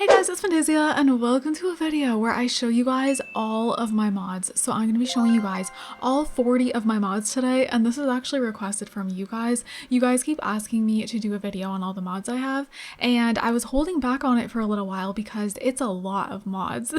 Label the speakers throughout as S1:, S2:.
S1: Hey guys, it's Fantayzia and welcome to a video where I show you guys all of my mods. So I'm going to be showing you guys all 40 of my mods today, and this is actually requested from you guys. You guys keep asking me to do a video on all the mods I have, and I was holding back on it for a little while because it's a lot of mods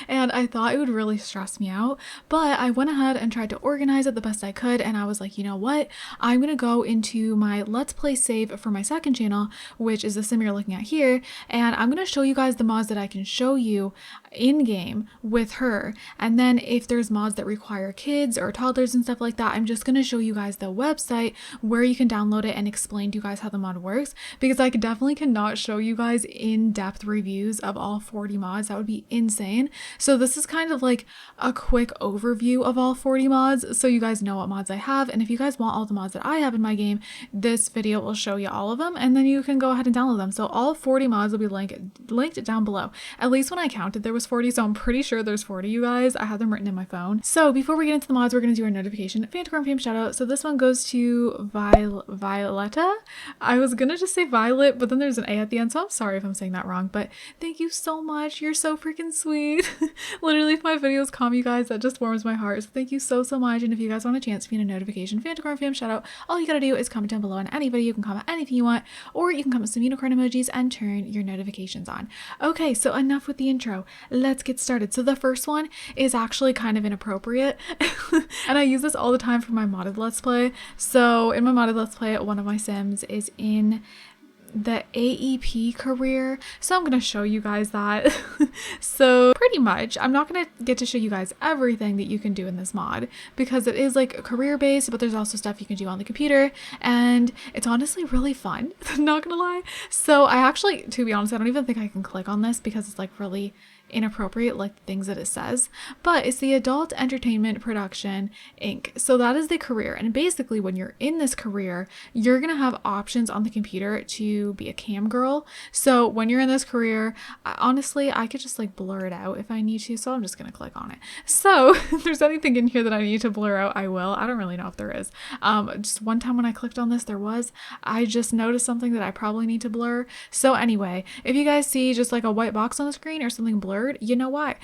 S1: and I thought it would really stress me out, but I went ahead and tried to organize it the best I could, and I was like, you know what, I'm going to go into my Let's Play save for my second channel, which is the sim you're looking at here, and I'm going to show you guys the mods that I can show you in game with her. And then if there's mods that require kids or toddlers and stuff like that, I'm just going to show you guys the website where you can download it and explain to you guys how the mod works, because I definitely cannot show you guys in-depth reviews of all 40 mods. That would be insane. So this is kind of like a quick overview of all 40 mods so you guys know what mods I have, and if you guys want all the mods that I have in my game, this video will show you all of them and then you can go ahead and download them. So all 40 mods will be linked down below. At least when I counted there was 40, so I'm pretty sure there's 40, you guys. I have them written in my phone. So before we get into the mods, we're going to do our notification Fantacorn fame shout out. So this one goes to Violetta. I was gonna just say Violet, but then there's an A at the end, so I'm sorry if I'm saying that wrong, but thank you so much. You're so freaking sweet. Literally, if my videos calm you guys, that just warms my heart. So thank you so much. And if you guys want a chance to be in a notification Fantacorn fame shout out, all you gotta do is comment down below on any video. You can comment anything you want, or you can comment some unicorn emojis and turn your notifications on. Okay, so enough with the intro. Let's get started. So the first one is actually kind of inappropriate and I use this all the time for my modded let's play. So in my modded let's play, one of my sims is in the Aep Career, so I'm gonna show you guys that. So pretty much I'm not gonna get to show you guys everything that you can do in this mod because it is like career based, but there's also stuff you can do on the computer and it's honestly really fun. Not gonna lie. So I actually, to be honest, I don't even think I can click on this because it's like really inappropriate, like the things that it says, but it's the Adult Entertainment Production Inc. So that is the career, and basically when you're in this career you're gonna have options on the computer to be a cam girl. So when you're in this career, honestly I could just like blur it out if I need to, so I'm just gonna click on it. So if there's anything in here that I need to blur out, I will. I don't really know if there is. Just one time when I clicked on this I just noticed something that I probably need to blur. So anyway, if you guys see just like a white box on the screen or something blurred, you know why.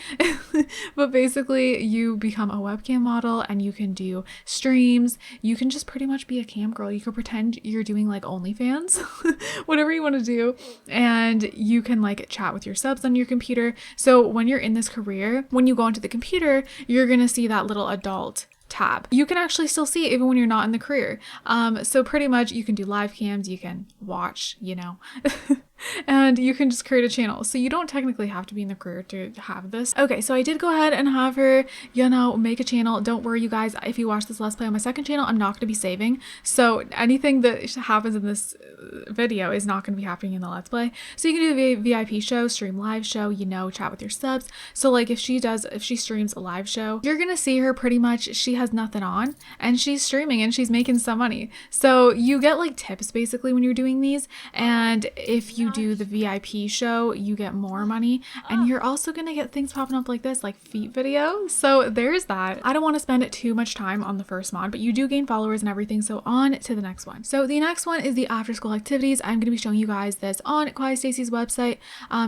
S1: But basically you become a webcam model and you can do streams. You can just pretty much be a cam girl. You can pretend you're doing like OnlyFans, whatever you want to do, and you can like chat with your subs on your computer. So when you're in this career, when you go onto the computer, you're gonna see that little adult tab. You can actually still see it even when you're not in the career. So pretty much you can do live cams, you can watch, you know, and you can just create a channel. So you don't technically have to be in the career to have this. Okay, so I did go ahead and have her, you know, make a channel. Don't worry you guys, if you watch this let's play on my second channel, I'm not going to be saving. So anything that happens in this video is not going to be happening in the let's play. So you can do a VIP show, stream live show, you know, chat with your subs. So like if she streams a live show, you're going to see her pretty much, she has nothing on and she's streaming and she's making some money. So you get like tips basically when you're doing these, and if you do the VIP show you get more money, and you're also gonna get things popping up like this, like feet video. So there's that. I don't want to spend too much time on the first mod, but you do gain followers and everything. So on to the next one. So the next one is the after school activities. I'm going to be showing you guys this on Quiet Stacy's website,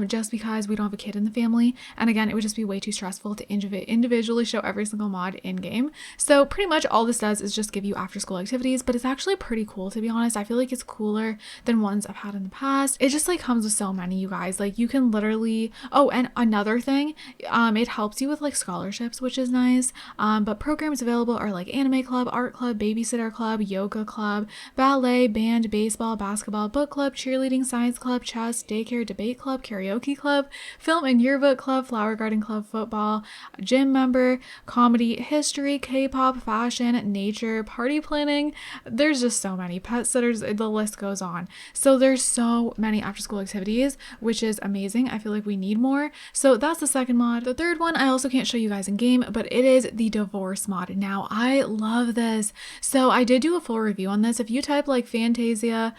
S1: just because we don't have a kid in the family, and again it would just be way too stressful to individually show every single mod in game. So pretty much all this does is just give you after school activities, but it's actually pretty cool, to be honest. I feel like it's cooler than ones I've had in the past. It just like comes with so many, you guys. Like you can literally, oh, and another thing, it helps you with like scholarships, which is nice. But programs available are like anime club, art club, babysitter club, yoga club, ballet, band, baseball, basketball, book club, cheerleading, science club, chess, daycare, debate club, karaoke club, film and yearbook club, flower garden club, football, gym member, comedy, history, K-pop, fashion, nature, party planning. There's just so many. Pet sitters, the list goes on. So there's so many after school activities, which is amazing. I feel like we need more. So that's the second mod. The third one I also can't show you guys in game, but it is the divorce mod. Now I love this. So I did do a full review on this. If you type like Fantayzia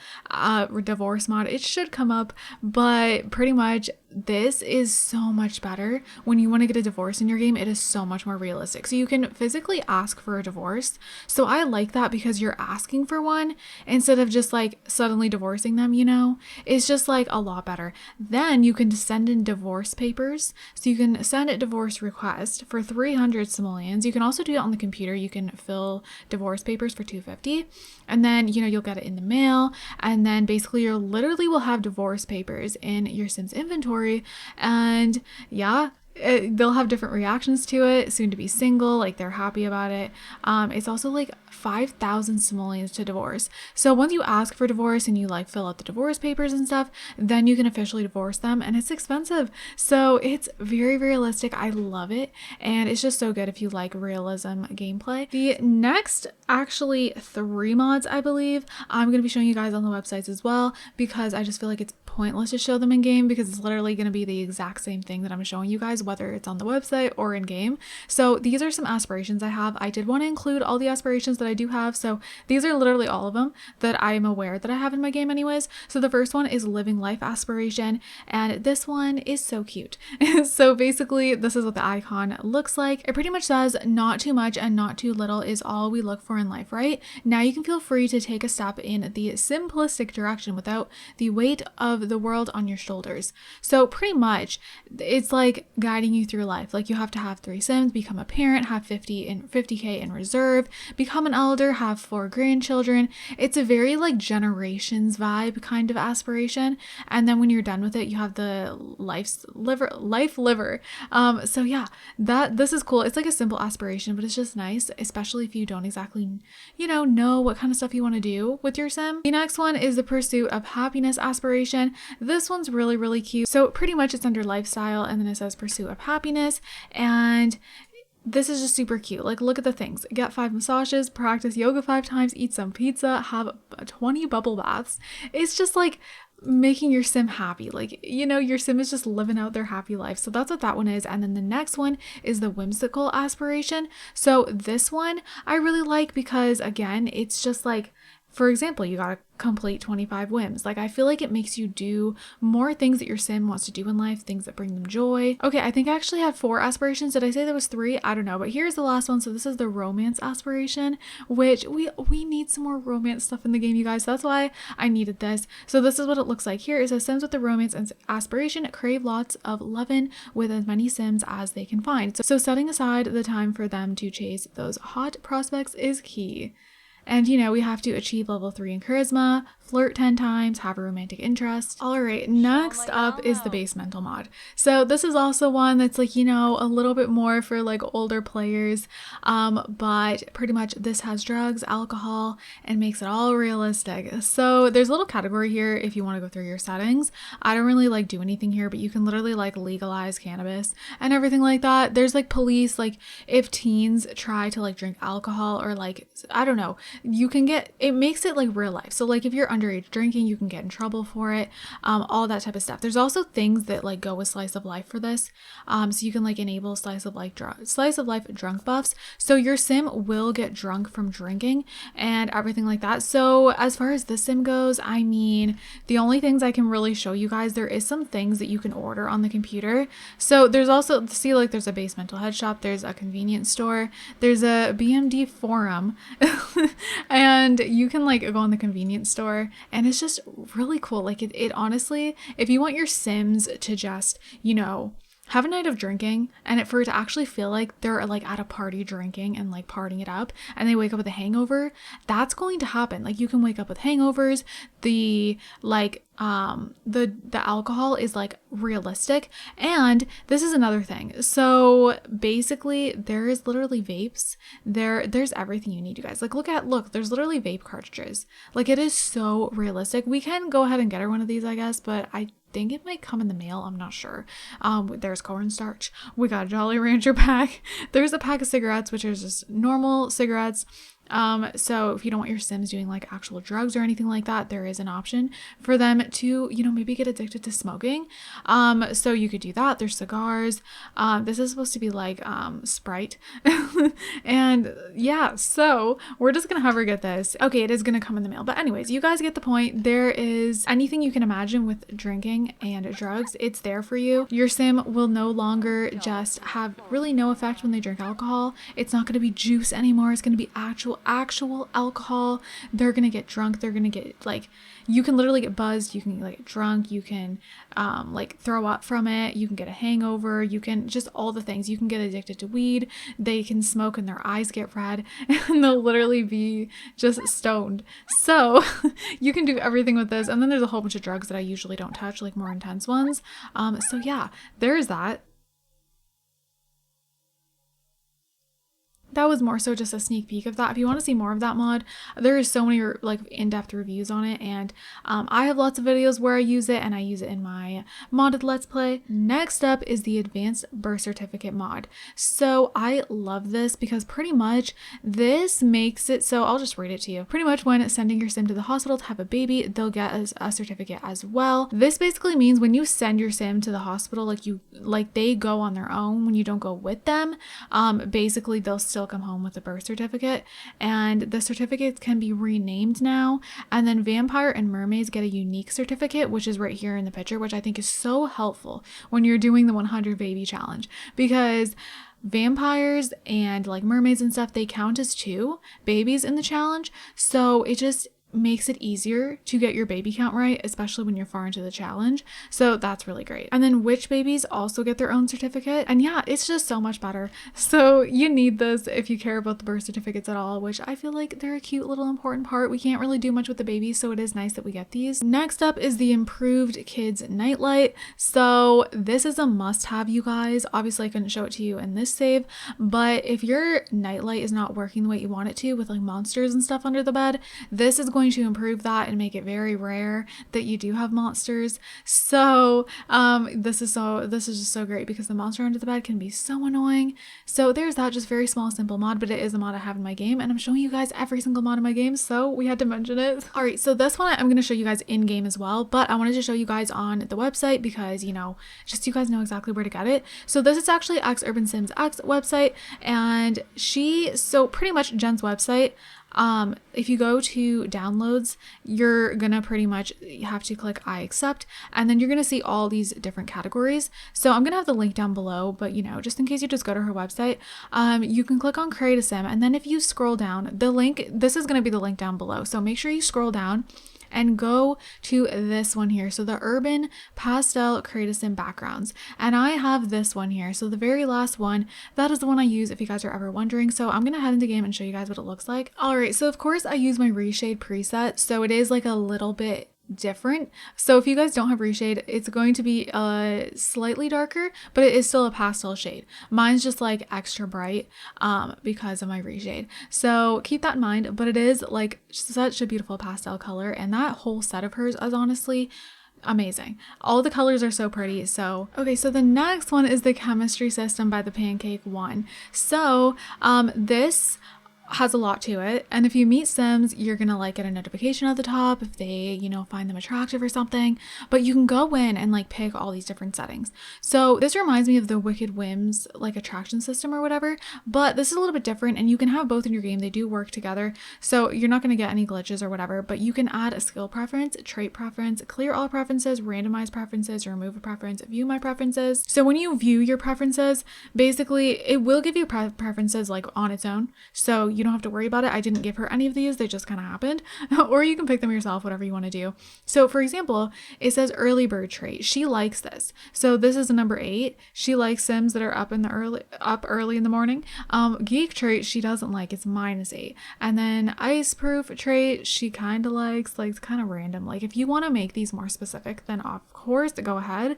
S1: divorce mod, it should come up, but pretty much this is so much better. When you want to get a divorce in your game, it is so much more realistic. So you can physically ask for a divorce. So I like that because you're asking for one instead of just like suddenly divorcing them, you know? It's just like a lot better. Then you can send in divorce papers. So you can send a divorce request for 300 simoleons. You can also do it on the computer. You can fill divorce papers for 250, and then, you know, you'll get it in the mail, and then basically you literally will have divorce papers in your Sims inventory. And yeah, they'll have different reactions to it. Soon to be single, like they're happy about it. It's also like 5,000 simoleons to divorce. So once you ask for divorce and you like fill out the divorce papers and stuff, then you can officially divorce them, and it's expensive. So it's very realistic. I love it, and it's just so good if you like realism gameplay. The next actually 3 mods, I believe, I'm going to be showing you guys on the websites as well, because I just feel like it's pointless to show them in game because it's literally going to be the exact same thing that I'm showing you guys, whether it's on the website or in game. So these are some aspirations I have. I did want to include all the aspirations that I do have, so these are literally all of them that I am aware that I have in my game anyways. So the first one is living life aspiration, and this one is so cute. So basically this is what the icon looks like. It pretty much says not too much and not too little is all we look for in life, right? Now you can feel free to take a step in the simplistic direction without the weight of the world on your shoulders. So pretty much it's like guiding you through life. Like you have to have 3 Sims, become a parent, have 50k in reserve, become an elder, have 4 grandchildren. It's a very like generations vibe kind of aspiration. And then when you're done with it, you have the life liver. So yeah, this is cool. It's like a simple aspiration, but it's just nice, especially if you don't exactly, you know what kind of stuff you want to do with your Sim. The next one is the pursuit of happiness aspiration. This one's really cute. So pretty much it's under lifestyle, and then it says pursuit of happiness, and this is just super cute. Like, look at the things. Get 5 massages, practice yoga 5 times, eat some pizza, have 20 bubble baths. It's just like making your Sim happy. Like, you know, your Sim is just living out their happy life. So that's what that one is. And then the next one is the whimsical aspiration. So this one I really like because, again, it's just like, for example, you gotta complete 25 whims. Like, I feel like it makes you do more things that your Sim wants to do in life, things that bring them joy. Okay, I think I actually had 4 aspirations. Did I say there was 3? I don't know, but here's the last one. So this is the romance aspiration, which we need some more romance stuff in the game, you guys. So that's why I needed this. So this is what it looks like here. It says Sims with the romance and aspiration crave lots of lovin' with as many Sims as they can find. So setting aside the time for them to chase those hot prospects is key. And, you know, we have to achieve level 3 in charisma, flirt 10 times, have a romantic interest. All right, next up is the base mental mod. So this is also one that's like, you know, a little bit more for like older players, but pretty much this has drugs, alcohol, and makes it all realistic. So there's a little category here if you want to go through your settings. I don't really like do anything here, but you can literally like legalize cannabis and everything like that. There's like police, like if teens try to like drink alcohol or like, I don't know, you can get, it makes it like real life. So like if you're underage drinking, you can get in trouble for it, all that type of stuff. There's also things that like go with slice of life for this. So you can like enable slice of life drunk buffs. So your Sim will get drunk from drinking and everything like that. So as far as this Sim goes, I mean, the only things I can really show you guys, there is some things that you can order on the computer. So there's also, see, like there's a base mental head shop, there's a convenience store, there's a BMD forum, and you can like go on the convenience store, and it's just really cool. Like it honestly, if you want your Sims to just, you know, have a night of drinking and for it to actually feel like they're like at a party drinking and like partying it up and they wake up with a hangover, that's going to happen. Like you can wake up with hangovers. The like the alcohol is like realistic. And this is another thing. So basically there is literally vapes. There's everything you need, you guys. Like look, there's literally vape cartridges. Like it is so realistic. We can go ahead and get her one of these, I guess, but I think it might come in the mail. I'm not sure. There's cornstarch. We got a Jolly Rancher pack. There's a pack of cigarettes, which is just normal cigarettes. So if you don't want your Sims doing like actual drugs or anything like that, there is an option for them to, you know, maybe get addicted to smoking. So you could do that. There's cigars. This is supposed to be like Sprite. And yeah, so we're just gonna have her get this. Okay, it is gonna come in the mail. But anyways, you guys get the point. There is anything you can imagine with drinking and drugs, it's there for you. Your Sim will no longer just have really no effect when they drink alcohol. It's not gonna be juice anymore. It's gonna be actual alcohol. They're gonna get drunk. They're gonna get like, you can literally get buzzed. You can like get drunk. You can like throw up from it. You can get a hangover. You can just all the things. You can get addicted to weed. They can smoke and their eyes get red and they'll literally be just stoned. So you can do everything with this. And then there's a whole bunch of drugs that I usually don't touch, like more intense ones. So yeah, there's that. That was more so just a sneak peek of that. If you want to see more of that mod, there is so many like in-depth reviews on it, and I have lots of videos where I use it, and I use it in my modded Let's Play. Next up is the Advanced Birth Certificate mod. So I love this because pretty much this makes it so, I'll just read it to you. Pretty much when sending your Sim to the hospital to have a baby, they'll get a certificate as well. This basically means when you send your Sim to the hospital, like they go on their own when you don't go with them, basically they'll still come home with a birth certificate, and the certificates can be renamed now. And then vampire and mermaids get a unique certificate, which is right here in the picture, which I think is so helpful when you're doing the 100 baby challenge, because vampires and like mermaids and stuff, they count as 2 babies in the challenge. So it just makes it easier to get your baby count right, especially when you're far into the challenge. So that's really great. And then witch babies also get their own certificate. And yeah, it's just so much better. So you need this if you care about the birth certificates at all, which I feel like they're a cute little important part. We can't really do much with the babies, so it is nice that we get these. Next up is the improved kids nightlight. So this is a must-have, you guys. Obviously I couldn't show it to you in this save, but if your nightlight is not working the way you want it to, with like monsters and stuff under the bed, this is going to improve that and make it very rare that you do have monsters. So this is just so great, because the monster under the bed can be so annoying. So there's that, just very small simple mod, but it is a mod I have in my game, and I'm showing you guys every single mod in my game, so we had to mention it. All right, so this one I'm going to show you guys in game as well, but I wanted to show you guys on the website because, you know, just you guys know exactly where to get it. So this is actually Urban Sims X website, and so pretty much Jen's website, if you go to downloads, you're gonna pretty much have to click I accept, and then you're gonna see all these different categories. So I'm gonna have the link down below, but you know, just in case you just go to her website, you can click on create a sim, and then if you scroll down, this is gonna be the link down below. So make sure you scroll down and go to this one here. So the urban pastel create a sim backgrounds, and I have this one here. So the very last one, that is the one I use if you guys are ever wondering. So I'm gonna head into game and show you guys what it looks like. All right, so of course I use my reshade preset, so it is like a little bit different. So if you guys don't have reshade, it's going to be slightly darker, but it is still a pastel shade. Mine's just like extra bright because of my reshade, so keep that in mind. But it is like such a beautiful pastel color, and that whole set of hers is honestly amazing. All the colors are so pretty. So okay, so the next one is the chemistry system by the Pancake One. So this has a lot to it, and if you meet Sims, you're gonna like get a notification at the top if they, you know, find them attractive or something. But you can go in and like pick all these different settings. So this reminds me of the Wicked Whims like attraction system or whatever, but this is a little bit different, and you can have both in your game. They do work together, so you're not gonna get any glitches or whatever. But you can add a skill preference, trait preference, clear all preferences, randomize preferences, remove a preference, view my preferences. So when you view your preferences, basically it will give you preferences like on its own, so you don't have to worry about it. I didn't give her any of these, they just kind of happened. Or you can pick them yourself, whatever you want to do. So for example, it says early bird trait. She likes this. So this is a number 8. She likes Sims that are up early in the morning. Geek trait she doesn't like, it's -8. And then ice proof trait she kind of likes, like it's kind of random. Like if you want to make these more specific, then of course go ahead,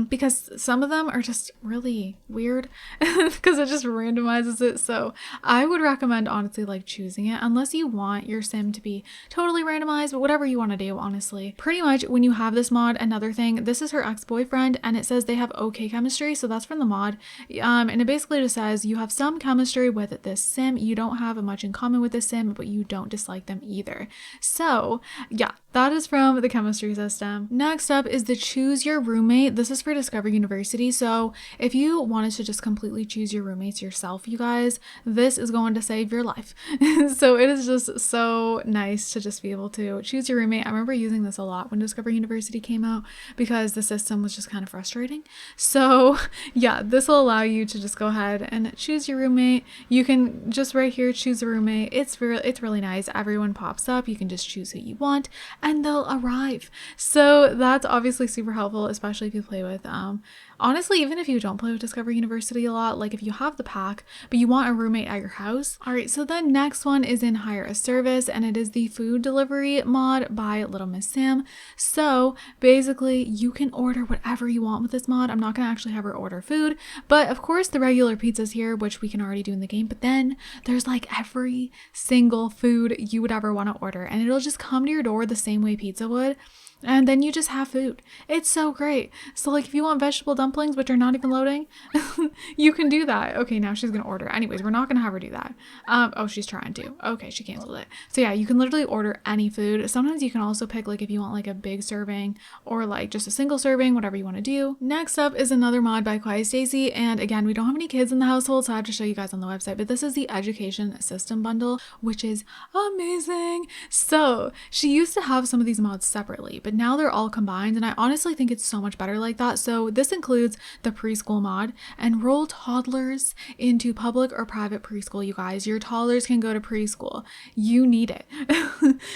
S1: because some of them are just really weird because it just randomizes it. So I would recommend recommend honestly like choosing it unless you want your sim to be totally randomized, but whatever you want to do, honestly. Pretty much when you have this mod, another thing, this is her ex-boyfriend and it says they have okay chemistry, so that's from the mod. And it basically just says you have some chemistry with this sim, you don't have much in common with this sim, but you don't dislike them either. So yeah, that is from the chemistry system. Next up is the choose your roommate. This is for Discover University. So if you wanted to just completely choose your roommates yourself, you guys, this is going to save your life. So it is just so nice to just be able to choose your roommate. I remember using this a lot when Discover University came out because the system was just kind of frustrating. So yeah, this will allow you to just go ahead and choose your roommate. You can just right here choose a roommate. It's really nice. Everyone pops up. You can just choose who you want and they'll arrive. So that's obviously super helpful, especially if you play with honestly, even if you don't play with Discover University a lot, like if you have the pack but you want a roommate at your house. All right, so the next one is in Hire a Service, and it is the food delivery mod by Little Miss Sam. So basically you can order whatever you want with this mod. I'm not gonna actually have her order food, but of course the regular pizzas here, which we can already do in the game, but then there's like every single food you would ever want to order, and it'll just come to your door the same way pizza would. And then you just have food. It's so great. So like if you want vegetable dumplings, which are not even loading, you can do that. Okay, now she's gonna order. Anyways, we're not gonna have her do that. Oh, she's trying to. Okay, she canceled it. So yeah, you can literally order any food. Sometimes you can also pick like if you want like a big serving or like just a single serving, whatever you want to do. Next up is another mod by Quiet Stacy, and again, we don't have any kids in the household, so I have to show you guys on the website, but this is the education system bundle, which is amazing. So she used to have some of these mods separately, but now they're all combined, and I honestly think it's so much better like that. So this includes the preschool mod. Enroll toddlers into public or private preschool, you guys. Your toddlers can go to preschool. You need it.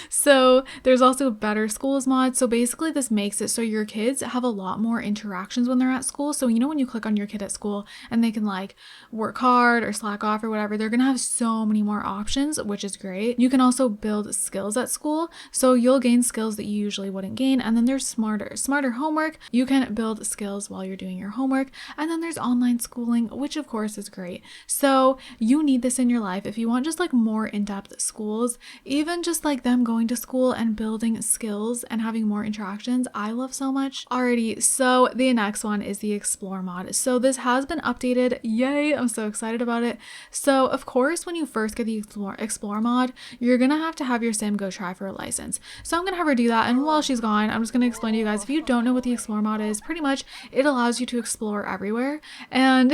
S1: So there's also better schools mod. So basically this makes it so your kids have a lot more interactions when they're at school. So you know when you click on your kid at school and they can like work hard or slack off or whatever, they're gonna have so many more options, which is great. You can also build skills at school, so you'll gain skills that you usually wouldn't gain. And then there's smarter homework. You can build skills while you're doing your homework. And then there's online schooling, which of course is great. So you need this in your life if you want just like more in-depth schools, even just like them going to school and building skills and having more interactions. I love so much. Alrighty, so the next one is the Explore mod. So this has been updated. Yay, I'm so excited about it. So of course, when you first get the Explore mod, you're gonna have to have your sim go try for a license. So I'm gonna have her do that, and while she's gone, I'm just going to explain to you guys, if you don't know what the Explore mod is, pretty much it allows you to explore everywhere, and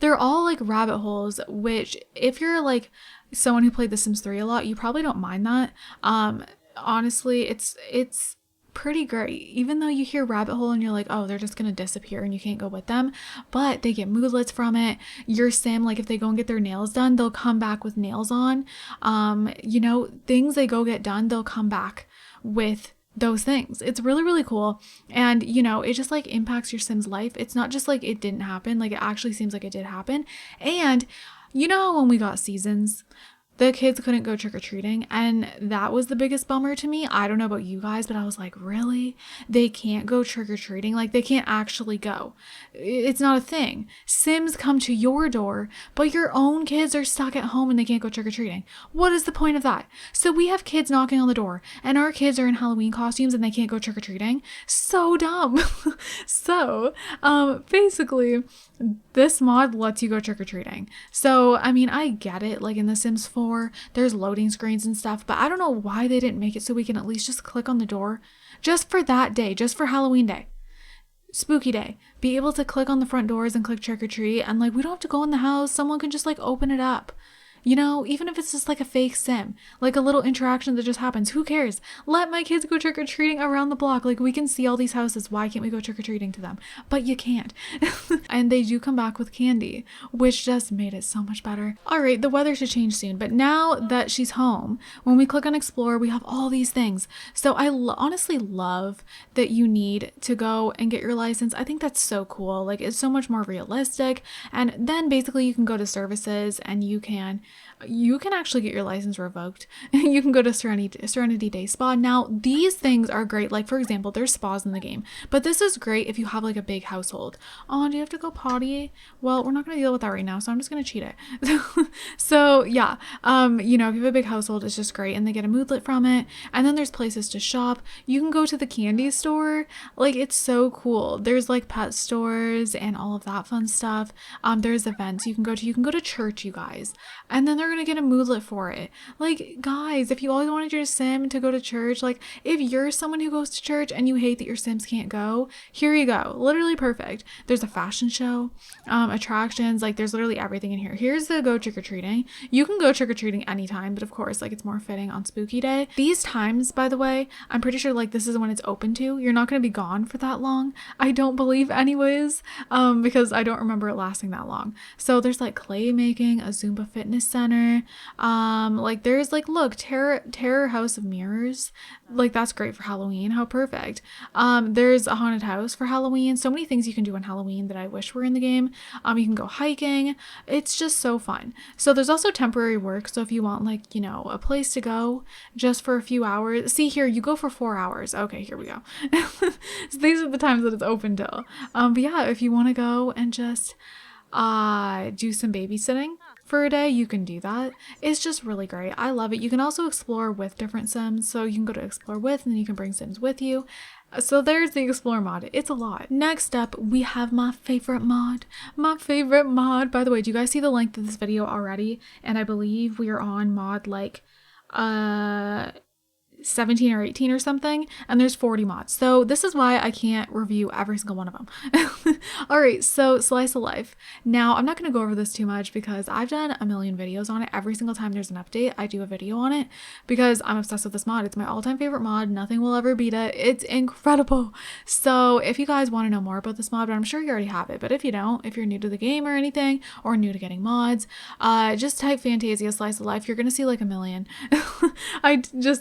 S1: they're all like rabbit holes, which if you're like someone who played The Sims 3 a lot, you probably don't mind that. Honestly, it's pretty great, even though you hear rabbit hole and you're like, oh, they're just gonna disappear and you can't go with them, but they get moodlets from it. Your sim, like if they go and get their nails done, they'll come back with nails on. You know, things they go get done, they'll come back with those things. It's really, really cool. And you know, it just like impacts your sim's life. It's not just like it didn't happen, like it actually seems like it did happen. And you know, when we got seasons, the kids couldn't go trick-or-treating, and that was the biggest bummer to me. I don't know about you guys, but I was like, really? They can't go trick-or-treating? Like, they can't actually go. It's not a thing. Sims come to your door, but your own kids are stuck at home and they can't go trick-or-treating. What is the point of that? So we have kids knocking on the door, and our kids are in Halloween costumes and they can't go trick-or-treating? So dumb. So, basically, this mod lets you go trick-or-treating. So, I mean, I get it, like in The Sims 4, there's loading screens and stuff, but I don't know why they didn't make it so we can at least just click on the door just for that day, just for Halloween day, spooky day, be able to click on the front doors and click trick or treat, and like we don't have to go in the house, someone can just like open it up. You know, even if it's just like a fake sim, like a little interaction that just happens, who cares? Let my kids go trick-or-treating around the block. Like, we can see all these houses. Why can't we go trick-or-treating to them? But you can't. And they do come back with candy, which just made it so much better. All right, the weather should change soon, but now that she's home, when we click on Explore, we have all these things. So I honestly love that you need to go and get your license. I think that's so cool. Like, it's so much more realistic. And then basically you can go to services and you can you can actually get your license revoked. You can go to Serenity Day Spa. Now, these things are great. Like, for example, there's spas in the game, but this is great if you have like a big household. Oh, do you have to go potty? Well, we're not going to deal with that right now, so I'm just going to cheat it. So yeah, you know, if you have a big household, it's just great, and they get a moodlet from it. And then there's places to shop. You can go to the candy store. Like, it's so cool. There's like pet stores and all of that fun stuff. There's events you can go to. You can go to church, you guys, and then they're gonna get a moodlet for it. Like, guys, if you always wanted your sim to go to church, like if you're someone who goes to church and you hate that your sims can't go, here you go. Literally perfect. There's a fashion show, attractions, like there's literally everything in here. Here's the go trick-or-treating. You can go trick-or-treating anytime, but of course, like, it's more fitting on spooky day. These times, by the way, I'm pretty sure like this is when it's open to. You're not going to be gone for that long, I don't believe, anyways, because I don't remember it lasting that long. So there's like clay making, a Zumba fitness center, like there's like, look, terror house of mirrors, like that's great for Halloween. How perfect. There's a haunted house for Halloween. So many things you can do on Halloween that I wish were in the game. You can go hiking. It's just so fun. So there's also temporary work. So if you want, like, you know, a place to go just for a few hours. See here, you go for 4 hours. Okay, here we go. So these are the times that it's open till. But yeah, if you want to go and just do some babysitting for a day, you can do that. It's just really great. I love it. You can also explore with different sims. So you can go to explore with, and then you can bring sims with you. So there's the explore mod. It's a lot. Next up, we have my favorite mod. My favorite mod. By the way, do you guys see the length of this video already? And I believe we are on mod like 17 or 18 or something, and there's 40 mods. So this is why I can't review every single one of them. All right, so Slice of Life. Now, I'm not going to go over this too much because I've done a million videos on it. Every single time there's an update, I do a video on it because I'm obsessed with this mod. It's my all-time favorite mod. Nothing will ever beat it. It's incredible. So if you guys want to know more about this mod, but I'm sure you already have it, but if you don't, if you're new to the game or anything, or new to getting mods, just type Fantayzia Slice of Life. You're going to see like a million.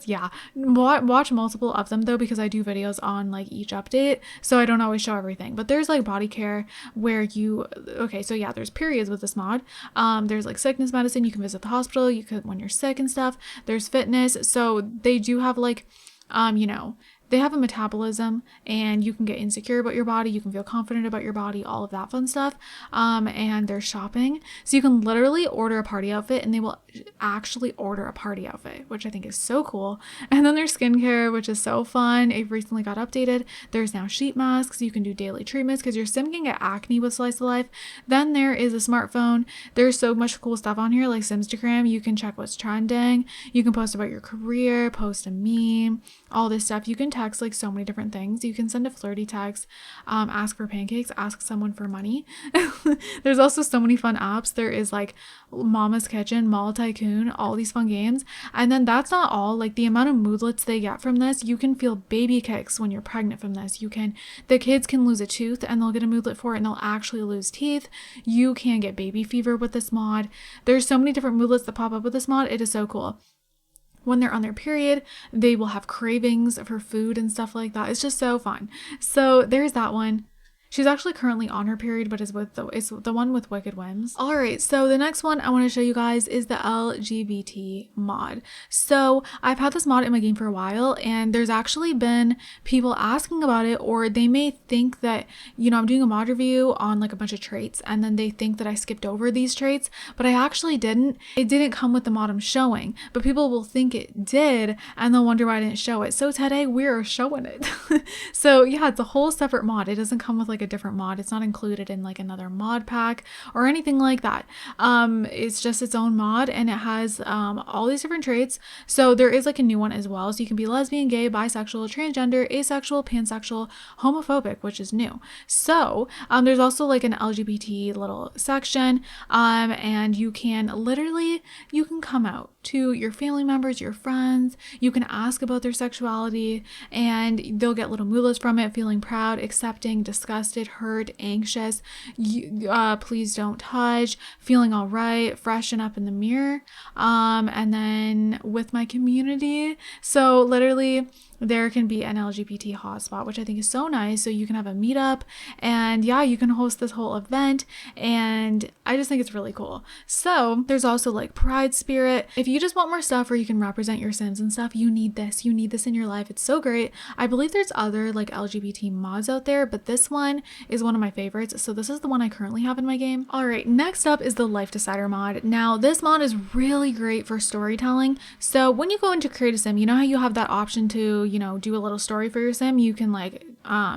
S1: Yeah. Watch multiple of them though, because I do videos on like each update, so I don't always show everything. But there's like body care where so yeah, there's periods with this mod. There's like sickness medicine, you can visit the hospital, you could when you're sick and stuff. There's fitness, so they do have like you know, they have a metabolism, and you can get insecure about your body, you can feel confident about your body, all of that fun stuff. And there's shopping, so you can literally order a party outfit and they will actually order a party outfit, which I think is so cool. And then there's skincare, which is so fun. It recently got updated. There's now sheet masks. You can do daily treatments because your sim can get acne with Slice of Life. Then there is a smartphone. There's so much cool stuff on here, like Simstagram. You can check what's trending. You can post about your career, post a meme, all this stuff. You can text like so many different things. You can send a flirty text, ask for pancakes, ask someone for money. There's also so many fun apps. There is like Mama's Kitchen, Mall Tycoon, all these fun games. And then that's not all. Like the amount of moodlets they get from this, you can feel baby kicks when you're pregnant from this. The kids can lose a tooth and they'll get a moodlet for it and they'll actually lose teeth. You can get baby fever with this mod. There's so many different moodlets that pop up with this mod. It is so cool. When they're on their period, they will have cravings for food and stuff like that. It's just so fun. So there's that one. She's actually currently on her period, but it's the one with Wicked Whims. All right, so the next one I want to show you guys is the LGBT mod. So I've had this mod in my game for a while, and there's actually been people asking about it, or they may think that, you know, I'm doing a mod review on like a bunch of traits, and then they think that I skipped over these traits, but I actually didn't. It didn't come with the mod I'm showing, but people will think it did, and they'll wonder why I didn't show it. So today we're showing it. So yeah, it's a whole separate mod. It doesn't come with like a different mod. It's not included in like another mod pack or anything like that. It's just its own mod, and it has all these different traits. So there is like a new one as well. So you can be lesbian, gay, bisexual, transgender, asexual, pansexual, homophobic, which is new. So there's also like an LGBT little section, and you can come out to your family members, your friends. You can ask about their sexuality, and they'll get little moodlets from it, feeling proud, accepting, disgusted, hurt, anxious, please don't touch, feeling all right, freshen up in the mirror, and then with my community. So literally there can be an LGBT hotspot, which I think is so nice. So you can have a meetup and yeah, you can host this whole event. And I just think it's really cool. So there's also like Pride Spirit. If you just want more stuff where you can represent your Sims and stuff, you need this. You need this in your life. It's so great. I believe there's other like LGBT mods out there, but this one is one of my favorites. So this is the one I currently have in my game. All right, next up is the Life Decider mod. Now this mod is really great for storytelling. So when you go into create a sim, you know how you have that option to, you know, do a little story for your sim? You can like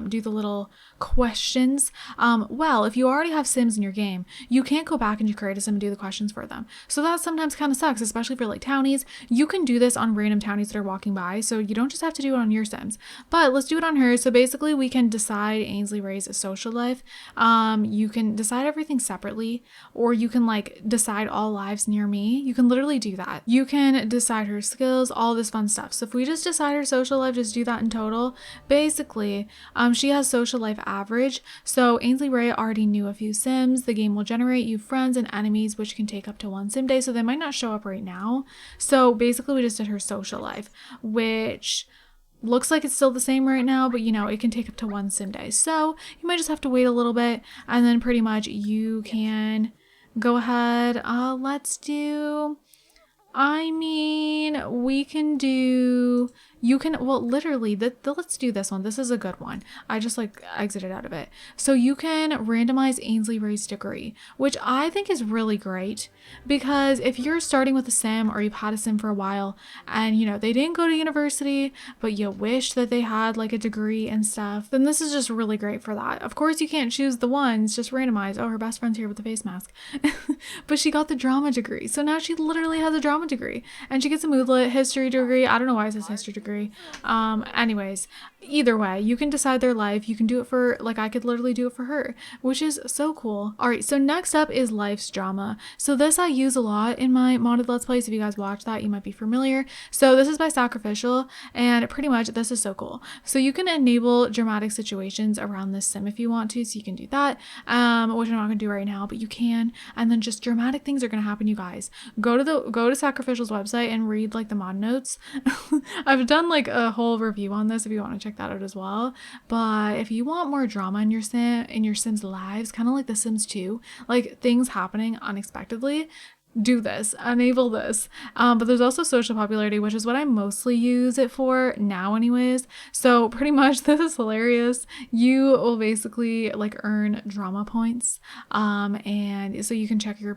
S1: do the little questions. Well, if you already have sims in your game, you can't go back into create a sim and do the questions for them. So that sometimes kind of sucks, especially for like townies. You can do this on random townies that are walking by, so you don't just have to do it on your sims. But let's do it on hers. So basically we can decide Ainsley Ray's social life. You can decide everything separately, or you can like decide all lives near me. You can literally do that. You can decide her skills, all this fun stuff. So if we just decide her social life, just do that in total. Basically, she has social life average. So Ainsley Ray already knew a few sims. The game will generate you friends and enemies, which can take up to 1 sim day. So they might not show up right now. So basically we just did her social life, which looks like it's still the same right now, but you know, it can take up to 1 sim day. So you might just have to wait a little bit, and then pretty much you can go ahead. Let's do, I mean, we can do, you can, well, literally, let's do this one. This is a good one. I just like exited out of it. So you can randomize Ainsley Ray's degree, which I think is really great, because if you're starting with a sim or you've had a sim for a while and, you know, they didn't go to university, but you wish that they had like a degree and stuff, then this is just really great for that. Of course, you can't choose the ones, just randomize. Oh, her best friend's here with the face mask. But she got the drama degree. So now she literally has a drama degree, and she gets a moodlet history degree. I don't know why it says history degree. Anyways, either way, you can decide their life. You can do it for, like, I could literally do it for her, which is so cool. All right, so next up is Life's Drama. So this I use a lot in my modded Let's Plays. If you guys watch that, you might be familiar. So this is by Sacrificial, and pretty much this is so cool. So you can enable dramatic situations around this sim if you want to, so you can do that, which I'm not gonna do right now, but you can. And then just dramatic things are gonna happen, you guys. Go to Sacrificial's website and read like the mod notes. I've done like a whole review on this if you want to check that out as well. But if you want more drama in your Sims lives, kind of like The Sims 2, like things happening unexpectedly, do this, enable this. But there's also social popularity, which is what I mostly use it for now anyways. So pretty much this is hilarious. You will basically like earn drama points, and so you can check your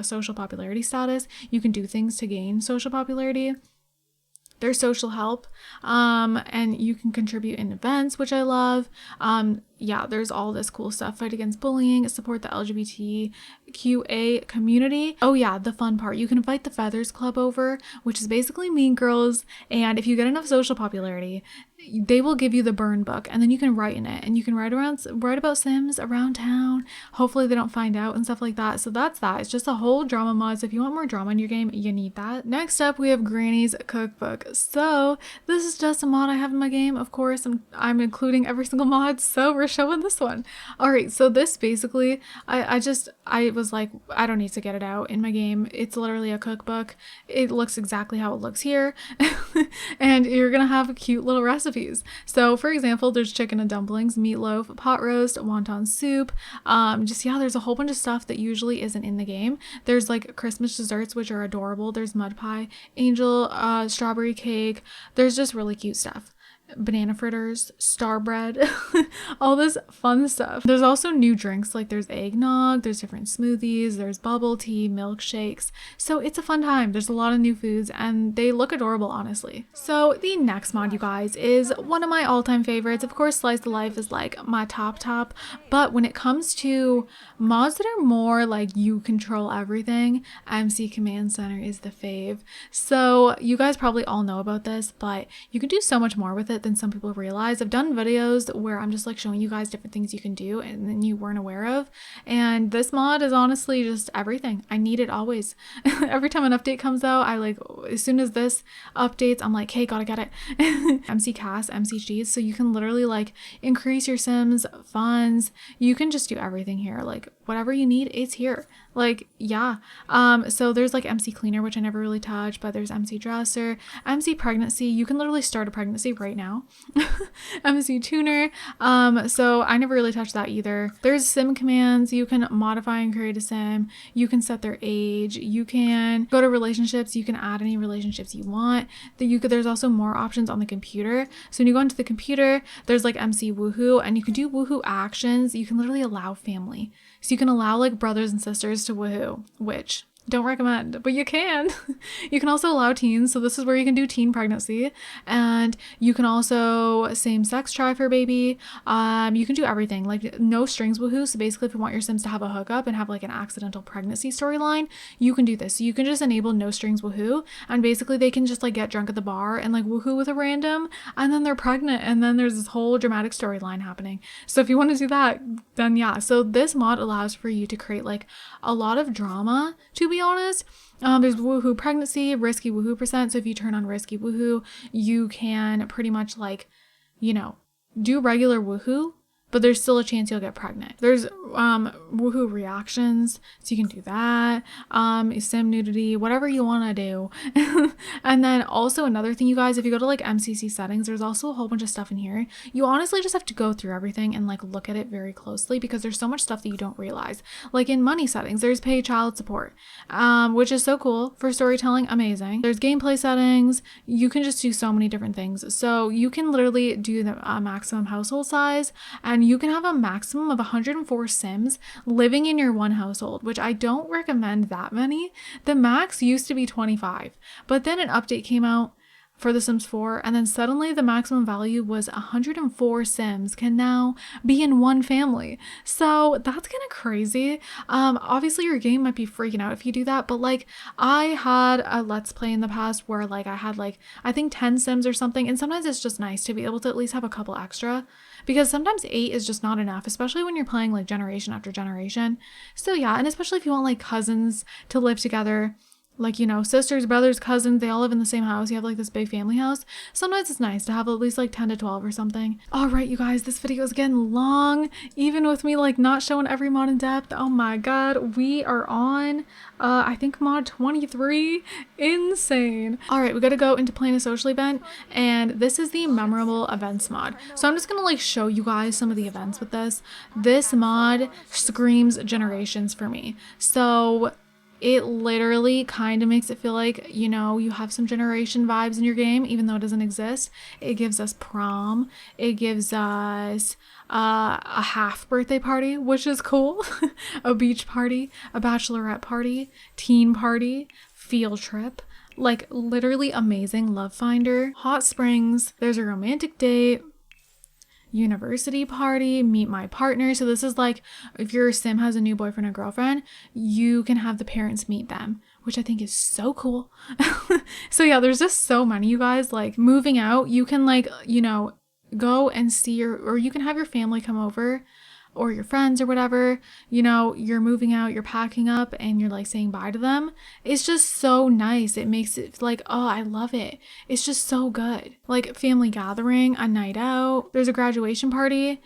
S1: social popularity status. You can do things to gain social popularity. There's social help, and you can contribute in events, which I love. Yeah, there's all this cool stuff. Fight against bullying, support the LGBTQA community. Oh yeah, the fun part. You can invite the Feathers Club over, which is basically Mean Girls. And if you get enough social popularity, they will give you the burn book, and then you can write in it, and you can write about Sims around town. Hopefully they don't find out and stuff like that. So that's that. It's just a whole drama mod. So if you want more drama in your game, you need that. Next up, we have Granny's Cookbook. So this is just a mod I have in my game. Of course, I'm including every single mod, so we're showing this one. All right, so this basically, I was like, I don't need to get it out in my game. It's literally a cookbook. It looks exactly how it looks here. And you're gonna have cute little recipes. So for example, there's chicken and dumplings, meatloaf, pot roast, wonton soup. Yeah, there's a whole bunch of stuff that usually isn't in the game. There's like Christmas desserts, which are adorable. There's mud pie, angel, strawberry cake. There's just really cute stuff. Banana fritters, star bread, all this fun stuff. There's also new drinks, like there's eggnog, there's different smoothies, there's bubble tea, milkshakes. So it's a fun time. There's a lot of new foods and they look adorable, honestly. So the next mod, you guys, is one of my all-time favorites. Of course, Slice of Life is like my top, but when it comes to mods that are more like you control everything, MC Command Center is the fave. So you guys probably all know about this, but you can do so much more with it than some people realize. I've done videos where I'm just like showing you guys different things you can do and then you weren't aware of, and this mod is honestly just everything. I need it always. Every time an update comes out, I like, as soon as this updates, I'm like, hey, gotta get it. MC Cast, MC Cheese, so you can literally like increase your Sims funds. You can just do everything here, like whatever you need, it's here. Like, yeah. So there's like MC Cleaner, which I never really touched, but there's MC Dresser, MC Pregnancy. You can literally start a pregnancy right now. MC Tuner. So I never really touched that either. There's sim commands. You can modify and create a sim. You can set their age. You can go to relationships. You can add any relationships you want. There's also more options on the computer. So when you go into the computer, there's like MC Woohoo, and you can do Woohoo actions. You can literally allow family. So you can allow like brothers and sisters to woohoo, which don't recommend, but you can. You can also allow teens. So this is where you can do teen pregnancy, and you can also same-sex try for baby. You can do everything, like no strings woohoo. So basically if you want your sims to have a hookup and have like an accidental pregnancy storyline, you can do this. So you can just enable no strings woohoo, and basically they can just like get drunk at the bar and like woohoo with a random, and then they're pregnant, and then there's this whole dramatic storyline happening. So if you want to do that, then yeah. So this mod allows for you to create like a lot of drama, to be honest. There's woohoo pregnancy, risky woohoo %. So if you turn on risky woohoo, you can pretty much like, you know, do regular woohoo, but there's still a chance you'll get pregnant. There's woohoo reactions, so you can do that. Sim nudity, whatever you want to do. And then also another thing, you guys, if you go to like MCC settings, there's also a whole bunch of stuff in here. You honestly just have to go through everything and like look at it very closely, because there's so much stuff that you don't realize. Like in money settings, there's pay child support, which is so cool for storytelling. Amazing. There's gameplay settings. You can just do so many different things. So you can literally do the maximum household size, and you can have a maximum of 104 sims living in your one household, which I don't recommend that many. The max used to be 25, but then an update came out for The Sims 4, and then suddenly the maximum value was 104 sims can now be in one family. So that's kind of crazy. Obviously your game might be freaking out if you do that, but like I had a let's play in the past where like I had like I think 10 sims or something, and sometimes it's just nice to be able to at least have a couple extra, because sometimes 8 is just not enough, especially when you're playing like generation after generation. So yeah, and especially if you want like cousins to live together, like, you know, sisters, brothers, cousins, they all live in the same house. You have like this big family house. Sometimes it's nice to have at least like 10 to 12 or something. All right, you guys, this video is getting long, even with me like not showing every mod in depth. Oh my God, we are on, I think mod 23. Insane. All right, we got to go into playing a social event, and this is the memorable events mod. So I'm just gonna like show you guys some of the events with this. This mod screams generations for me. So it literally kind of makes it feel like, you know, you have some generation vibes in your game, even though it doesn't exist. It gives us prom. It gives us a half birthday party, which is cool. A beach party, a bachelorette party, teen party, field trip. Like literally amazing. Love Finder, hot springs. There's a romantic date, university party, meet my partner. So this is like if your sim has a new boyfriend or girlfriend, you can have the parents meet them, which I think is so cool. So yeah, there's just so many, you guys. Like moving out, you can like, you know, go and see or you can have your family come over, or your friends or whatever, you know, you're moving out, you're packing up, and you're like saying bye to them. It's just so nice. It makes it like, oh, I love it. It's just so good. Like family gathering, a night out. There's a graduation party,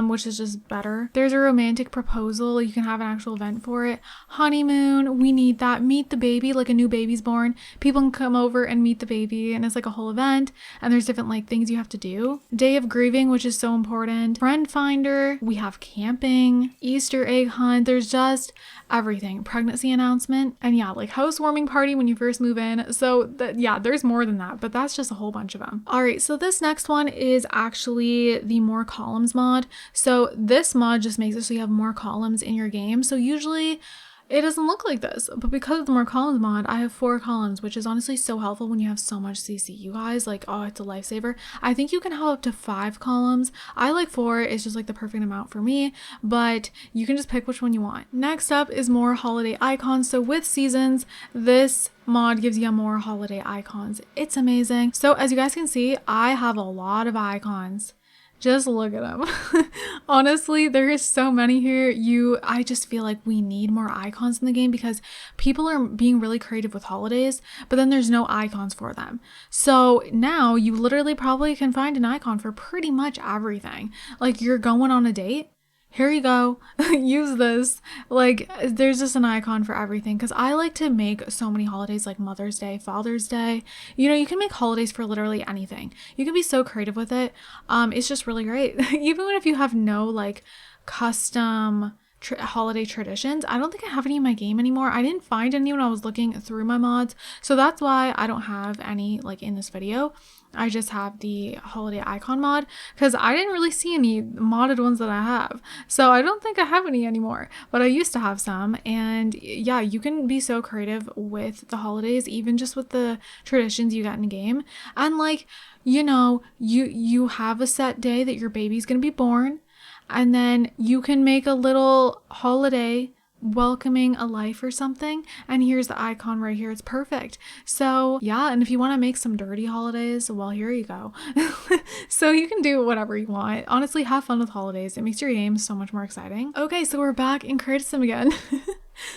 S1: which is just better. There's a romantic proposal. You can have an actual event for it. Honeymoon, we need that. Meet the baby, like a new baby's born. People can come over and meet the baby, and it's like a whole event, and there's different like things you have to do. Day of grieving, which is so important. Friend finder. We have camping, Easter egg hunt. There's just everything. Pregnancy announcement, and yeah, like housewarming party when you first move in. So yeah, there's more than that, but that's just a whole bunch of them. All right, so this next one is actually the more columns mod. So this mod just makes it so you have more columns in your game. So usually it doesn't look like this, but because of the more columns mod, I have 4 columns, which is honestly so helpful when you have so much CC, you guys. Like, oh, it's a lifesaver. I think you can have up to 5 columns. I like 4. It's just like the perfect amount for me, but you can just pick which one you want. Next up is more holiday icons. So with seasons, this mod gives you more holiday icons. It's amazing. So as you guys can see, I have a lot of icons. Just look at them. Honestly, there is so many here. I just feel like we need more icons in the game, because people are being really creative with holidays, but then there's no icons for them. So now you literally probably can find an icon for pretty much everything. Like you're going on a date, here you go. Use this. Like, there's just an icon for everything, because I like to make so many holidays, like Mother's Day, Father's Day. You know, you can make holidays for literally anything. You can be so creative with it. It's just really great. Even if you have no like custom holiday traditions, I don't think I have any in my game anymore. I didn't find any when I was looking through my mods, so that's why I don't have any like in this video. I just have the holiday icon mod because I didn't really see any modded ones that I have, so I don't think I have any anymore, but I used to have some. And yeah, you can be so creative with the holidays, even just with the traditions you got in the game. And like, you know, you have a set day that your baby's gonna be born, and then you can make a little holiday welcoming a life or something, and here's the icon right here. It's perfect. So yeah, and if you want to make some dirty holidays, well, here you go. So you can do whatever you want. Honestly, have fun with holidays. It makes your game so much more exciting. Okay, so we're back in Creative Sim again.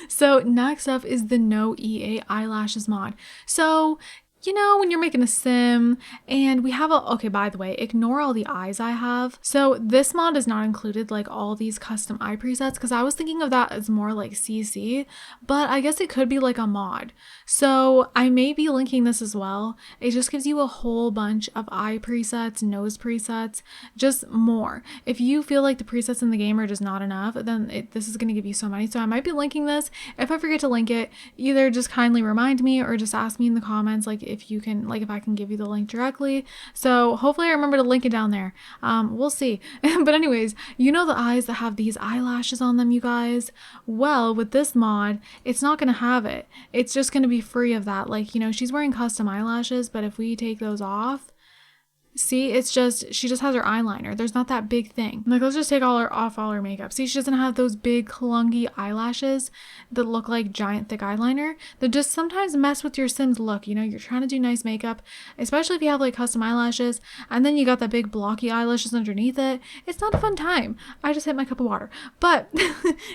S1: So next up is the No EA Eyelashes mod. So you know, when you're making a sim and we have okay, by the way, ignore all the eyes I have. So this mod is not included like all these custom eye presets, because I was thinking of that as more like CC, but I guess it could be like a mod. So I may be linking this as well. It just gives you a whole bunch of eye presets, nose presets, just more. If you feel like the presets in the game are just not enough, then this is going to give you so many. So I might be linking this. If I forget to link it, either just kindly remind me or just ask me in the comments, like if you can, like if I can give you the link directly. So hopefully I remember to link it down there. We'll see. But anyways, you know the eyes that have these eyelashes on them, you guys? Well, with this mod, it's not going to have it. It's just going to be free of that. Like, you know, she's wearing custom eyelashes, but if we take those off, see, it's just, she just has her eyeliner. There's not that big thing. Like, let's just take all her makeup. See, she doesn't have those big clunky eyelashes that look like giant thick eyeliner. That just sometimes mess with your Sims look. You know, you're trying to do nice makeup, especially if you have like custom eyelashes, and then you got that big blocky eyelashes underneath it. It's not a fun time. I just hit my cup of water, but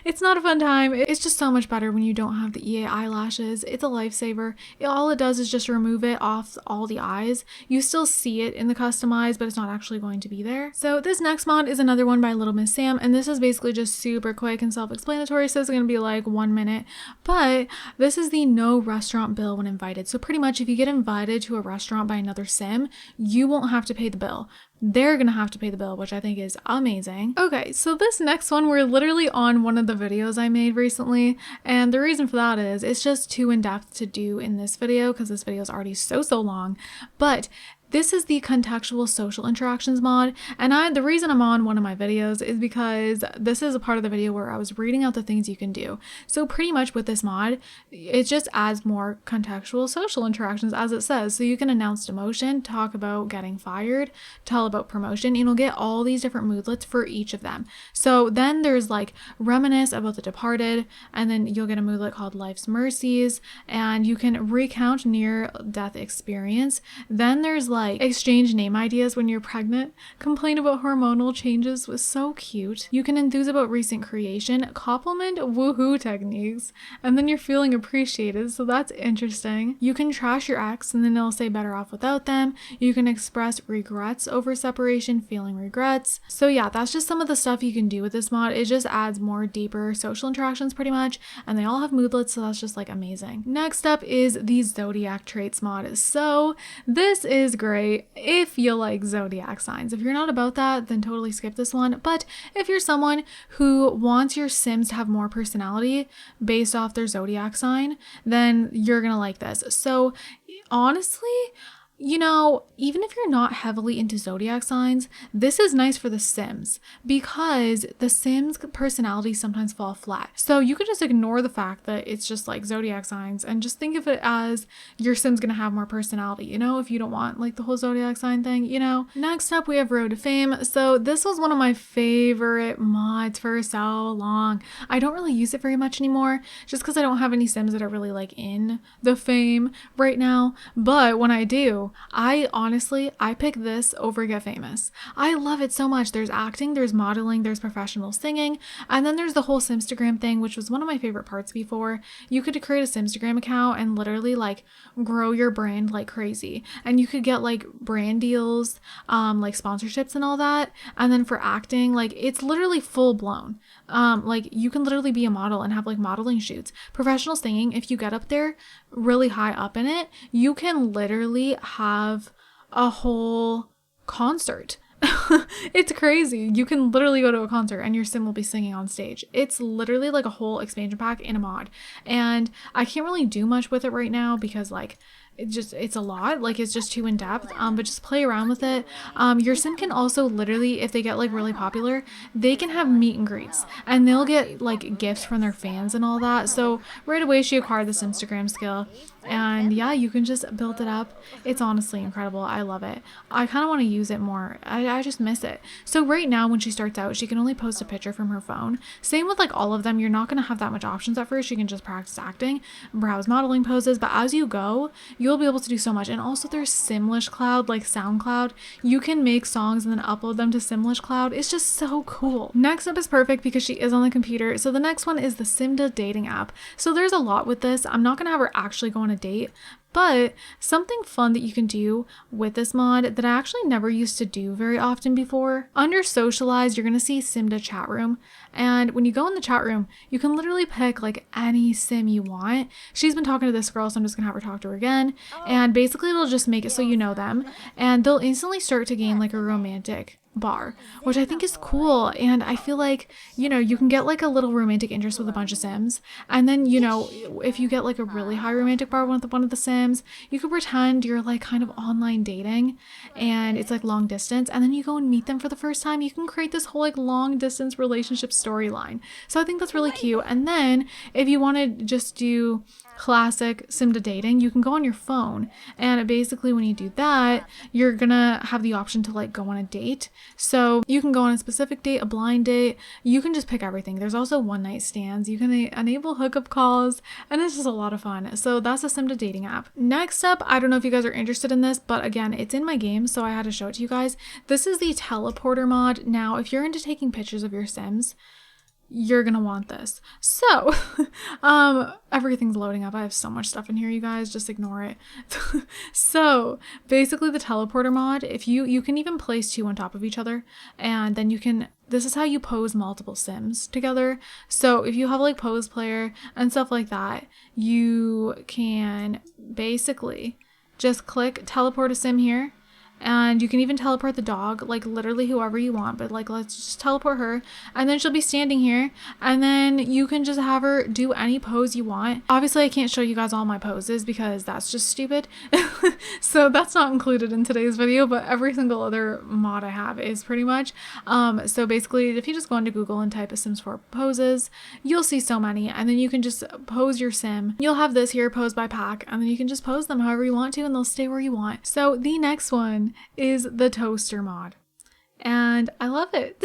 S1: it's not a fun time. It's just so much better when you don't have the EA eyelashes. It's a lifesaver. All it does is just remove it off all the eyes. You still see it in the customized, but it's not actually going to be there. So this next mod is another one by Little Miss Sam, and this is basically just super quick and self-explanatory, so it's going to be like 1 minute, but this is the no restaurant bill when invited. So pretty much if you get invited to a restaurant by another sim, you won't have to pay the bill. They're gonna have to pay the bill, which I think is amazing. Okay, so this next one, we're literally on one of the videos I made recently, and the reason for that is it's just too in-depth to do in this video because this video is already so long. But this is the contextual social interactions mod, and the reason I'm on one of my videos is because this is a part of the video where I was reading out the things you can do. So pretty much with this mod, it just adds more contextual social interactions, as it says. So you can announce demotion, talk about getting fired, tell about promotion, and you'll get all these different moodlets for each of them. So then there's like reminisce about the departed, and then you'll get a moodlet called Life's Mercies, and you can recount near death experience. Then there's like exchange name ideas when you're pregnant, complain about hormonal changes, was so cute. You can enthuse about recent creation, compliment woohoo techniques, and then you're feeling appreciated, so that's interesting. You can trash your ex, and then they'll say better off without them. You can express regrets over separation, feeling regrets. So yeah, that's just some of the stuff you can do with this mod. It just adds more deeper social interactions pretty much, and they all have moodlets, so that's just like amazing. Next up is the zodiac traits mod. So this is great if you like zodiac signs. If you're not about that, then totally skip this one. But if you're someone who wants your Sims to have more personality based off their zodiac sign, then you're gonna like this. So honestly, you know, even if you're not heavily into zodiac signs, this is nice for the Sims because the Sims' personalities sometimes fall flat. So you could just ignore the fact that it's just like zodiac signs and just think of it as your Sim's gonna have more personality, you know, if you don't want like the whole zodiac sign thing, you know. Next up, we have Road to Fame. So this was one of my favorite mods for so long. I don't really use it very much anymore just because I don't have any Sims that are really like in the fame right now. But when I do, you, I pick this over Get Famous. I love it so much. There's acting, there's modeling, there's professional singing, and then there's the whole Simstagram thing, which was one of my favorite parts before. You could create a Simstagram account and literally like grow your brand like crazy. And you could get like brand deals, like sponsorships and all that. And then for acting, like it's literally full blown. Like you can literally be a model and have like modeling shoots. Professional singing, if you get up there really high up in it, you can literally have a whole concert. It's crazy. You can literally go to a concert and your sim will be singing on stage. It's literally like a whole expansion pack in a mod. And I can't really do much with it right now because like it's a lot, like it's just too in depth, but just play around with it. Your sim can also literally, if they get like really popular, they can have meet and greets and they'll get like gifts from their fans and all that. So right away she acquired this Instagram skill, and yeah, you can just build it up. It's honestly incredible. I love it. I kind of want to use it more. I just miss it. So right now when she starts out, she can only post a picture from her phone. Same with like all of them. You're not going to have that much options at first. You can just practice acting, browse modeling poses, but as you go, you'll be able to do so much. And also there's Simlish Cloud, like SoundCloud. You can make songs and then upload them to Simlish Cloud. It's just so cool. Next up is perfect because she is on the computer. So the next one is the Simda dating app. So there's a lot with this. I'm not going to have her actually go on a date, but something fun that you can do with this mod that I actually never used to do very often before. Under socialize, you're going to see Simda chat room. And when you go in the chat room, you can literally pick like any sim you want. She's been talking to this girl, so I'm just gonna have her talk to her again. And basically it'll just make it so you know them, and they'll instantly start to gain like a romantic bar, which I think is cool. And I feel like, you know, you can get like a little romantic interest with a bunch of sims, and then, you know, if you get like a really high romantic bar with one of the sims, you could pretend you're like kind of online dating and it's like long distance, and then you go and meet them for the first time. You can create this whole like long distance relationship storyline. So I think that's really cute. And then if you want to just do classic Simda dating, you can go on your phone, and basically when you do that, you're gonna have the option to like go on a date. So you can go on a specific date, a blind date, you can just pick everything. There's also one night stands, you can enable hookup calls, and it's just a lot of fun. So that's a Simda dating app. Next up, I don't know if you guys are interested in this, but again, it's in my game, so I had to show it to you guys. This is the teleporter mod. Now, if you're into taking pictures of your sims, you're gonna want this. So everything's loading up. I have so much stuff in here, you guys, just ignore it. So basically the teleporter mod, if you can even place two on top of each other, and then you can, this is how you pose multiple sims together. So if you have like pose player and stuff like that, you can basically just click teleport a sim here. And you can even teleport the dog, like literally whoever you want, but like let's just teleport her, and then she'll be standing here, and then you can just have her do any pose you want. Obviously I can't show you guys all my poses because that's just stupid. So that's not included in today's video, but every single other mod I have is pretty much. So basically if you just go into Google and type a Sims 4 poses, you'll see so many, and then you can just pose your sim. You'll have this here, pose by pack, and then you can just pose them however you want to, and they'll stay where you want. So the next one is the toaster mod, and I love it.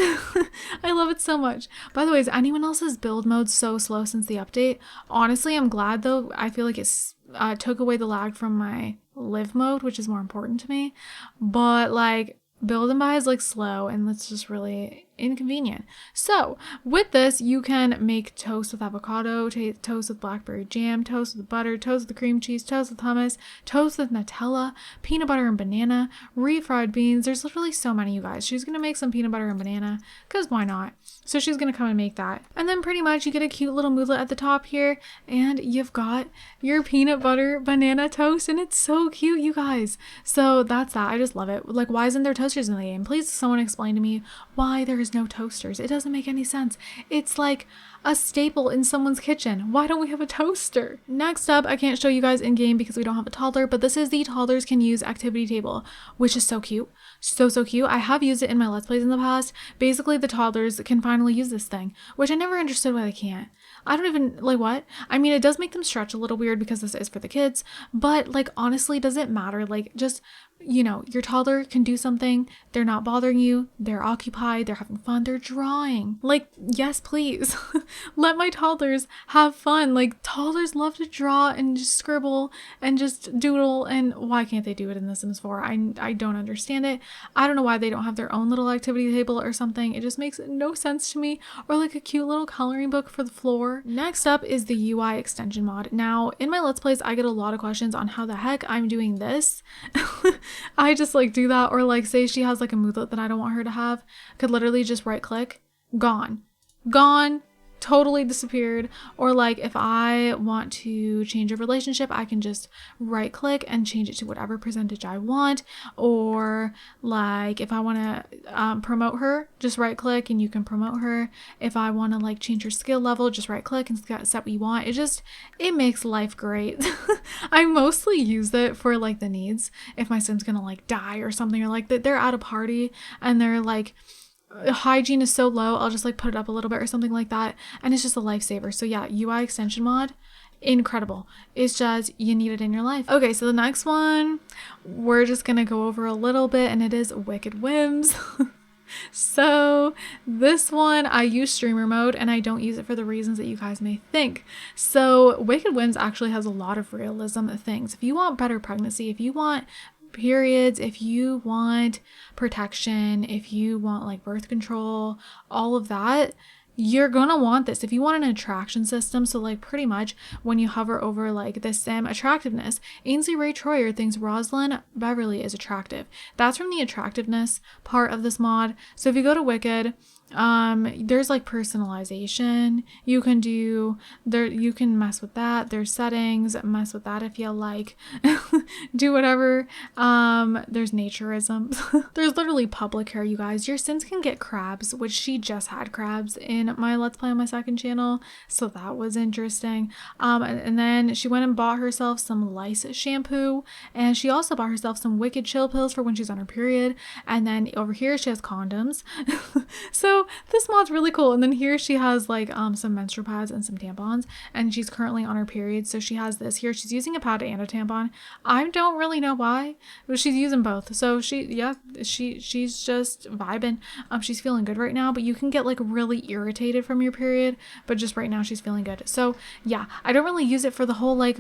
S1: I love it so much. By the way, is anyone else's build mode so slow since the update? Honestly, I'm glad though. I feel like it's took away the lag from my live mode, which is more important to me, but like build and buy is like slow, and that's just really inconvenient. So with this, you can make toast with avocado, toast with blackberry jam, toast with butter, toast with cream cheese, toast with hummus, toast with Nutella, peanut butter and banana, refried beans. There's literally so many, you guys. She's gonna make some peanut butter and banana because why not? So she's gonna come and make that, and then pretty much you get a cute little moodlet at the top here, and you've got your peanut butter banana toast, and it's so cute, you guys. So that's that. I just love it. Like, why isn't there toasters in the game? Please someone explain to me why there is no toasters. It doesn't make any sense. It's like a staple in someone's kitchen. Why don't we have a toaster? Next up, I can't show you guys in game because we don't have a toddler, but this is the toddlers can use activity table, which is so cute. So cute. I have used it in my Let's Plays in the past. Basically, the toddlers can finally use this thing, which I never understood why they can't. I don't even, like, what? I mean, it does make them stretch a little weird because this is for the kids, but like, honestly, does it matter? Like, just you know, your toddler can do something, they're not bothering you, they're occupied, they're having fun, they're drawing. Like, yes, please. Let my toddlers have fun. Like, toddlers love to draw and just scribble and just doodle, and why can't they do it in The Sims 4? I don't understand it. I don't know why they don't have their own little activity table or something. It just makes no sense to me. Or like a cute little coloring book for the floor. Next up is the UI extension mod. Now, in my Let's Plays, I get a lot of questions on how the heck I'm doing this. I just like do that, or like say she has like a moodlet that I don't want her to have, could literally just right click, gone, totally disappeared. Or like if I want to change a relationship, I can just right click and change it to whatever percentage I want. Or like if I want to promote her, just right click and you can promote her. If I want to like change her skill level, just right click and set what you want. It makes life great. I mostly use it for like the needs. If my sim's gonna like die or something, or like they're at a party and they're like, hygiene is so low, I'll just like put it up a little bit or something like that, and it's just a lifesaver. So yeah, UI extension mod, incredible. It's just, you need it in your life. Okay, so the next one we're just gonna go over a little bit, and it is Wicked Whims. So this one, I use streamer mode, and I don't use it for the reasons that you guys may think. So Wicked Whims actually has a lot of realism things. If you want better pregnancy, if you want periods, if you want protection, if you want like birth control, all of that, you're gonna want this. If you want an attraction system, so like pretty much when you hover over like the sim attractiveness, Ainsley Ray Troyer thinks Rosalind Beverly is attractive. That's from the attractiveness part of this mod. So if you go to Wicked, there's like personalization you can do there, you can mess with that. There's settings, mess with that if you like. Do whatever. There's naturism. There's literally public care, you guys. Your sims can get crabs, which she just had crabs in my Let's Play on my second channel, so that was interesting. And then she went and bought herself some lice shampoo, and she also bought herself some Wicked chill pills for when she's on her period. And then over here she has condoms. So this mod's really cool. And then here she has like some menstrual pads and some tampons, and she's currently on her period, so she has this here. She's using a pad and a tampon. I don't really know why, but she's using both. So she's just vibing. She's feeling good right now, but you can get like really irritated from your period, but just right now she's feeling good. So yeah, I don't really use it for the whole like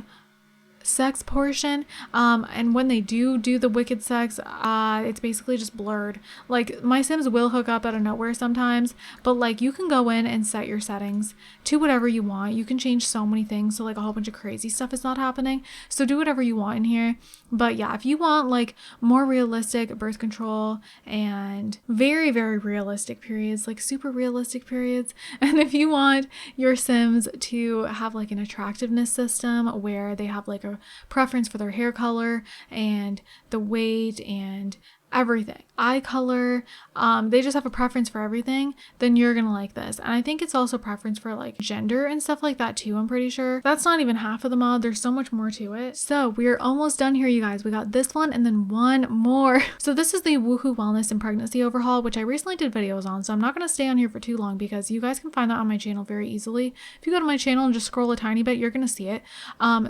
S1: sex portion, and when they do the wicked sex, it's basically just blurred. Like my sims will hook up out of nowhere sometimes, but like you can go in and set your settings to whatever you want. You can change so many things, so like a whole bunch of crazy stuff is not happening, so do whatever you want in here. But yeah, if you want like more realistic birth control and very, very realistic periods, like super realistic periods, and if you want your sims to have like an attractiveness system where they have like a preference for their hair color and the weight and everything, eye color, they just have a preference for everything, then you're gonna like this. And I think it's also preference for like gender and stuff like that too. I'm pretty sure that's not even half of the mod. There's so much more to it. So we're almost done here, you guys. We got this one and then one more. So this is the Woohoo Wellness and Pregnancy Overhaul, which I recently did videos on, so I'm not gonna stay on here for too long because you guys can find that on my channel very easily. If you go to my channel and just scroll a tiny bit, you're gonna see it.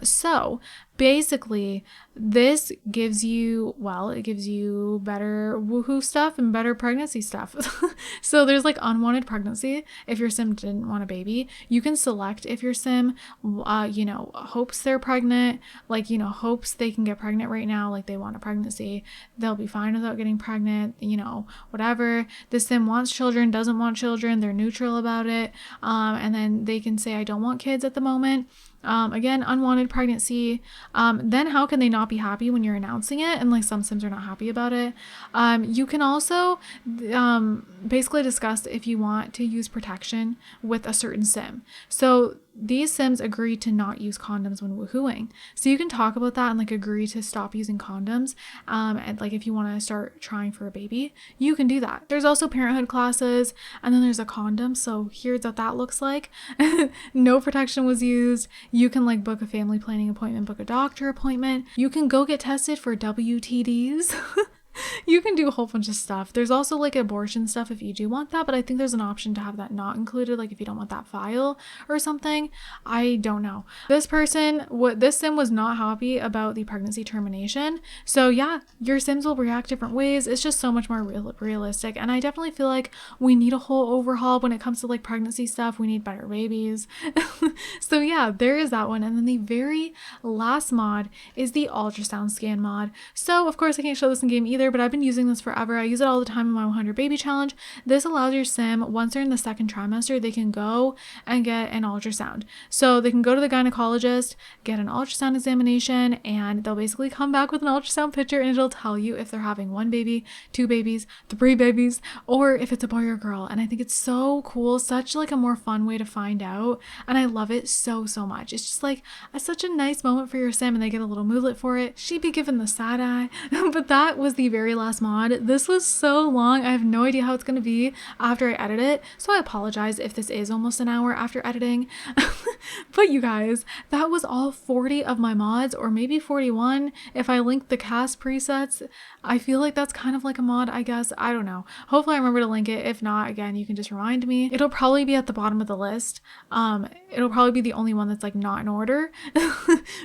S1: So basically this gives you, well, it gives you better woohoo stuff and better pregnancy stuff. So there's like unwanted pregnancy. If your sim didn't want a baby, you can select if your sim hopes they're pregnant, like hopes they can get pregnant right now, like they want a pregnancy, they'll be fine without getting pregnant, whatever. The sim wants children, doesn't want children, they're neutral about it, and then they can say I don't want kids at the moment. Again, unwanted pregnancy. Then how can they not be happy when you're announcing it? And like some sims are not happy about it. You can also basically discuss if you want to use protection with a certain sim. So these sims agree to not use condoms when woohooing. So you can talk about that and like agree to stop using condoms. And like if you want to start trying for a baby, you can do that. There's also parenthood classes, and then there's a condom. So here's what that looks like. No protection was used. You can like book a family planning appointment, book a doctor appointment. You can go get tested for WTDs. You can do a whole bunch of stuff. There's also like abortion stuff if you do want that, but I think there's an option to have that not included, like if you don't want that file or something. I don't know. This person, this sim was not happy about the pregnancy termination. So yeah, your sims will react different ways. It's just so much more realistic. And I definitely feel like we need a whole overhaul when it comes to like pregnancy stuff. We need better babies. So yeah, there is that one. And then the very last mod is the ultrasound scan mod. So of course I can't show this in game either, but I've been using this forever. I use it all the time in my 100 baby challenge. This allows your sim, once they're in the second trimester, they can go and get an ultrasound. So they can go to the gynecologist, get an ultrasound examination, and they'll basically come back with an ultrasound picture and it'll tell you if they're having 1 baby, 2 babies, 3 babies, or if it's a boy or girl. And I think it's so cool, such like a more fun way to find out. And I love it so much. It's just like such a nice moment for your sim, and they get a little moodlet for it. She'd be given the side eye. But that was the very last mod. This was so long. I have no idea how it's going to be after I edit it, so I apologize if this is almost an hour after editing. But you guys, that was all 40 of my mods, or maybe 41 if I link the cast presets. I feel like that's kind of like a mod, I guess. I don't know. Hopefully I remember to link it. If not, again, you can just remind me. It'll probably be at the bottom of the list. It'll probably be the only one that's like not in order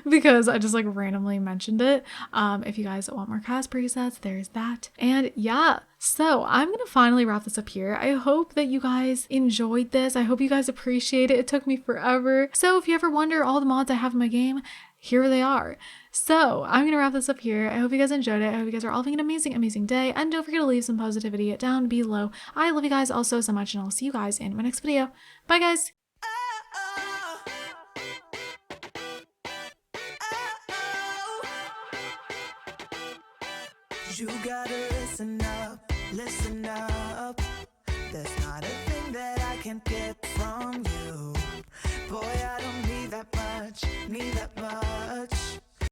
S1: because I just like randomly mentioned it. If you guys want more cast presets, there's that. And yeah, so I'm gonna finally wrap this up here. I hope that you guys enjoyed this. I hope you guys appreciate it. It took me forever. So if you ever wonder all the mods I have in my game, here they are. So I'm gonna wrap this up here. I hope you guys enjoyed it. I hope you guys are all having an amazing day, and don't forget to leave some positivity down below. I love you guys all so much, and I'll see you guys in my next video. Bye guys.
S2: You gotta listen up, listen up. There's not a thing that I can't get from you. Boy, I don't need that much, need that much.